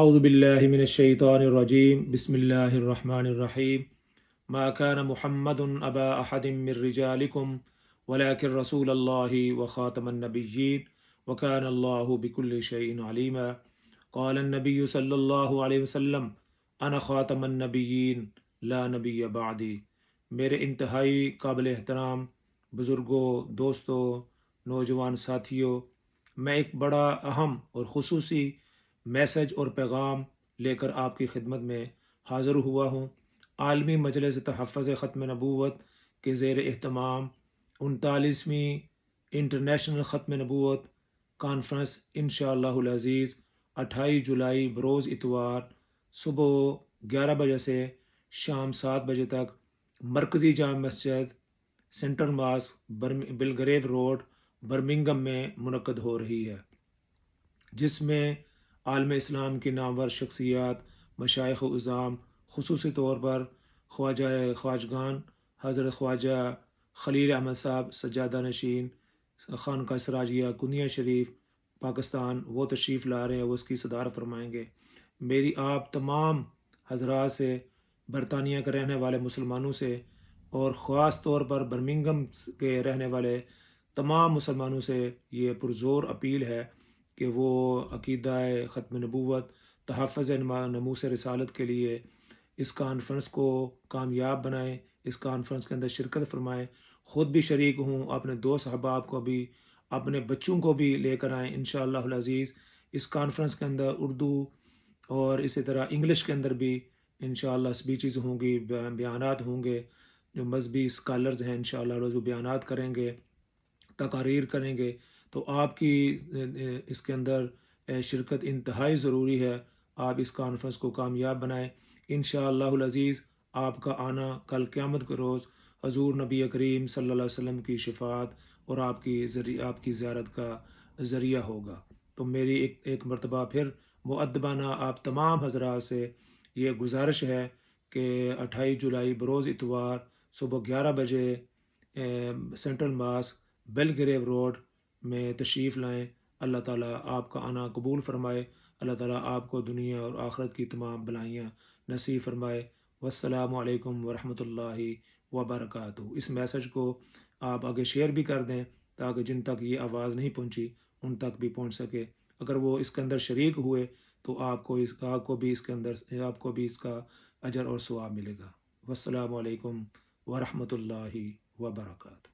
اعوذ باللہ من الشیطان الرجیم بسم اللہ الرحمن الرحیم ما كان محمد ابا احد من رجالکم ولكن رسول اللہ وخاتم النبیین وكان اللہ بكل شیء علیما قال النبی صلی اللہ علیہ وسلم انا خاتم النبیین لا نبی بعدی۔ میرے انتہائی قابل احترام بزرگوں، دوستوں، نوجوان ساتھیوں، میں ایک بڑا اہم اور خصوصی میسج اور پیغام لے کر آپ کی خدمت میں حاضر ہوا ہوں۔ عالمی مجلس تحفظ ختم نبوت کے زیر اہتمام 39ویں انٹرنیشنل ختم نبوت کانفرنس انشاءاللہ العزیز 28 جولائی بروز اتوار صبح 11 بجے سے شام 7 بجے تک مرکزی Jama Masjid central mask بلگریو road Birmingham میں منعقد ہو رہی ہے، جس میں عالم اسلام کی نامور شخصیات، مشائخ و عظام، خصوصی طور پر خواجگان حضرت خواجہ خلیل احمد صاحب سجادہ نشین خانقاہ سراجیہ کنیا شریف پاکستان، وہ تشریف لا رہے ہیں، وہ اس کی صدارت فرمائیں گے۔ میری آپ تمام حضرات سے، برطانیہ کے رہنے والے مسلمانوں سے اور خاص طور پر برمنگم کے رہنے والے تمام مسلمانوں سے یہ پرزور اپیل ہے کہ وہ عقیدہ ختم نبوت، تحفظ ناموس رسالت کے لیے اس کانفرنس کو کامیاب بنائیں، اس کانفرنس کے اندر شرکت فرمائیں، خود بھی شریک ہوں، اپنے دوست احباب کو بھی، اپنے بچوں کو بھی لے کر آئیں انشاءاللہ العزیز۔ اس کانفرنس کے اندر اردو اور اسی طرح انگلش کے اندر بھی انشاءاللہ اسپیچز ہوں گی، بیانات ہوں گے، جو مذہبی اسکالرز ہیں انشاءاللہ جو بیانات کریں گے، تقاریر کریں گے، تو آپ کی اس کے اندر شرکت انتہائی ضروری ہے۔ آپ اس کانفرنس کو کامیاب بنائیں انشاءاللہ العزیز۔ آپ کا آنا کل قیامت کے روز حضور نبی کریم صلی اللہ علیہ وسلم کی شفاعت اور آپ کی زیارت کا ذریعہ ہوگا۔ تو میری ایک مرتبہ پھر مؤدبانہ آپ تمام حضرات سے یہ گزارش ہے کہ 28 جولائی بروز اتوار صبح 11 بجے سینٹرل ماسک بلگریو روڈ میں تشریف لائیں۔ اللہ تعالیٰ آپ کا آنا قبول فرمائے، اللہ تعالیٰ آپ کو دنیا اور آخرت کی تمام بلائیاں نصیب فرمائے۔ والسلام علیکم ورحمۃ اللہ وبرکاتہ۔ اس میسج کو آپ آگے شیئر بھی کر دیں تاکہ جن تک یہ آواز نہیں پہنچی ان تک بھی پہنچ سکے۔ اگر وہ اس کے اندر شریک ہوئے تو آپ کو بھی اس کا اجر اور ثواب ملے گا۔ والسلام علیکم ورحمۃ اللہ وبرکاتہ۔